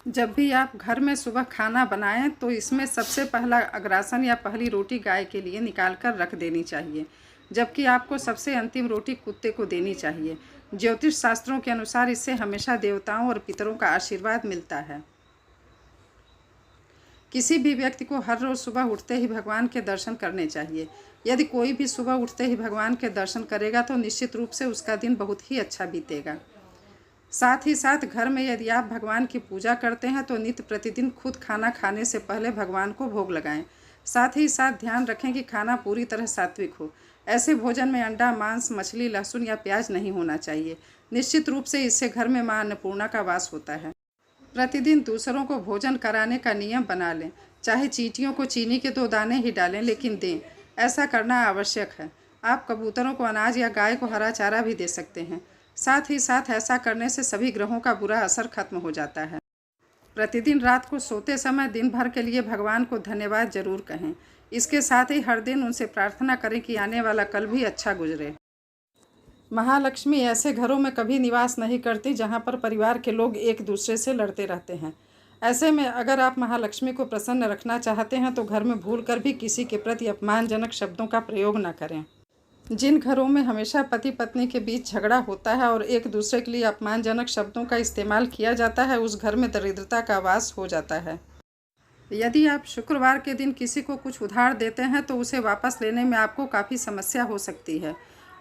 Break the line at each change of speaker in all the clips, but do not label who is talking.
जब भी आप घर में सुबह खाना बनाएं तो इसमें सबसे पहला अग्रासन या पहली रोटी गाय के लिए निकाल कर रख देनी चाहिए, जबकि आपको सबसे अंतिम रोटी कुत्ते को देनी चाहिए। ज्योतिष शास्त्रों के अनुसार इससे हमेशा देवताओं और पितरों का आशीर्वाद मिलता है। किसी भी व्यक्ति को हर रोज़ सुबह उठते ही भगवान के दर्शन करने चाहिए। यदि कोई भी सुबह उठते ही भगवान के दर्शन करेगा तो निश्चित रूप से उसका दिन बहुत ही अच्छा बीतेगा। साथ ही साथ घर में यदि आप भगवान की पूजा करते हैं तो नित्य प्रतिदिन खुद खाना खाने से पहले भगवान को भोग लगाएं। साथ ही साथ ध्यान रखें कि खाना पूरी तरह सात्विक हो। ऐसे भोजन में अंडा, मांस, मछली, लहसुन या प्याज नहीं होना चाहिए। निश्चित रूप से इससे घर में मां अन्नपूर्णा का वास होता है। प्रतिदिन दूसरों को भोजन कराने का नियम बना लें। चाहे चींटियों को चीनी के 2 दाने ही डालें, लेकिन दें। ऐसा करना आवश्यक है। आप कबूतरों को अनाज या गाय को हरा चारा भी दे सकते हैं। साथ ही साथ ऐसा करने से सभी ग्रहों का बुरा असर खत्म हो जाता है। प्रतिदिन रात को सोते समय दिन भर के लिए भगवान को धन्यवाद जरूर कहें। इसके साथ ही हर दिन उनसे प्रार्थना करें कि आने वाला कल भी अच्छा गुजरे। महालक्ष्मी ऐसे घरों में कभी निवास नहीं करती जहां पर परिवार के लोग एक दूसरे से लड़ते रहते हैं। ऐसे में अगर आप महालक्ष्मी को प्रसन्न रखना चाहते हैं तो घर में भूलकर भी किसी के प्रति अपमानजनक शब्दों का प्रयोग न करें। जिन घरों में हमेशा पति पत्नी के बीच झगड़ा होता है और एक दूसरे के लिए अपमानजनक शब्दों का इस्तेमाल किया जाता है, उस घर में दरिद्रता का वास हो जाता है। यदि आप शुक्रवार के दिन किसी को कुछ उधार देते हैं तो उसे वापस लेने में आपको काफ़ी समस्या हो सकती है,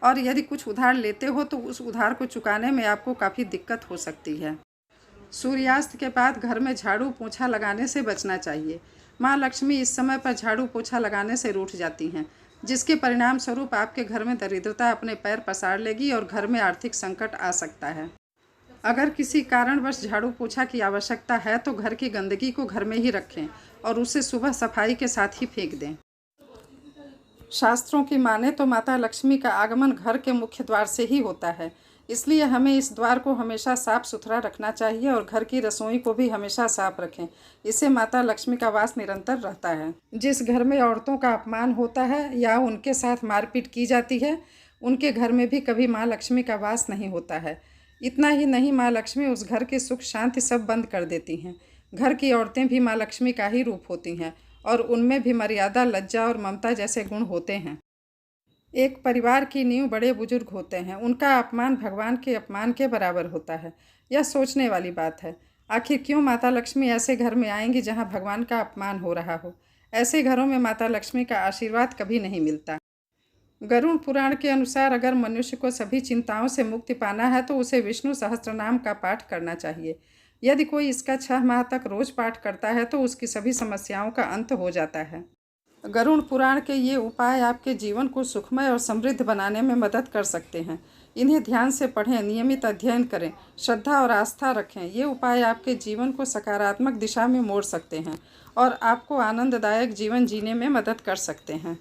और यदि कुछ उधार लेते हो तो उस उधार को चुकाने में आपको काफ़ी दिक्कत हो सकती है। सूर्यास्त के बाद घर में झाड़ू पोछा लगाने से बचना चाहिए। माँ लक्ष्मी इस समय पर झाड़ू पोछा लगाने से रूठ जाती हैं, जिसके परिणाम स्वरूप आपके घर में दरिद्रता अपने पैर पसार लेगी और घर में आर्थिक संकट आ सकता है। अगर किसी कारणवश झाड़ू पोछा की आवश्यकता है तो घर की गंदगी को घर में ही रखें और उसे सुबह सफाई के साथ ही फेंक दें। शास्त्रों की माने तो माता लक्ष्मी का आगमन घर के मुख्य द्वार से ही होता है, इसलिए हमें इस द्वार को हमेशा साफ सुथरा रखना चाहिए और घर की रसोई को भी हमेशा साफ रखें। इससे माता लक्ष्मी का वास निरंतर रहता है। जिस घर में औरतों का अपमान होता है या उनके साथ मारपीट की जाती है, उनके घर में भी कभी माँ लक्ष्मी का वास नहीं होता है। इतना ही नहीं, माँ लक्ष्मी उस घर की सुख शांति सब बंद कर देती हैं। घर की औरतें भी माँ लक्ष्मी का ही रूप होती हैं और उनमें भी मर्यादा, लज्जा और ममता जैसे गुण होते हैं। एक परिवार की नींव बड़े बुजुर्ग होते हैं, उनका अपमान भगवान के अपमान के बराबर होता है। यह सोचने वाली बात है। आखिर क्यों माता लक्ष्मी ऐसे घर में आएंगी जहां भगवान का अपमान हो रहा हो? ऐसे घरों में माता लक्ष्मी का आशीर्वाद कभी नहीं मिलता। गरुड़ पुराण के अनुसार अगर मनुष्य को सभी चिंताओं से मुक्ति पाना है तो उसे विष्णु सहस्त्रनाम का पाठ करना चाहिए। यदि कोई इसका 6 माह तक रोज पाठ करता है तो उसकी सभी समस्याओं का अंत हो जाता है। गरुड़ पुराण के ये उपाय आपके जीवन को सुखमय और समृद्ध बनाने में मदद कर सकते हैं। इन्हें ध्यान से पढ़ें, नियमित अध्ययन करें, श्रद्धा और आस्था रखें। ये उपाय आपके जीवन को सकारात्मक दिशा में मोड़ सकते हैं और आपको आनंददायक जीवन जीने में मदद कर सकते हैं।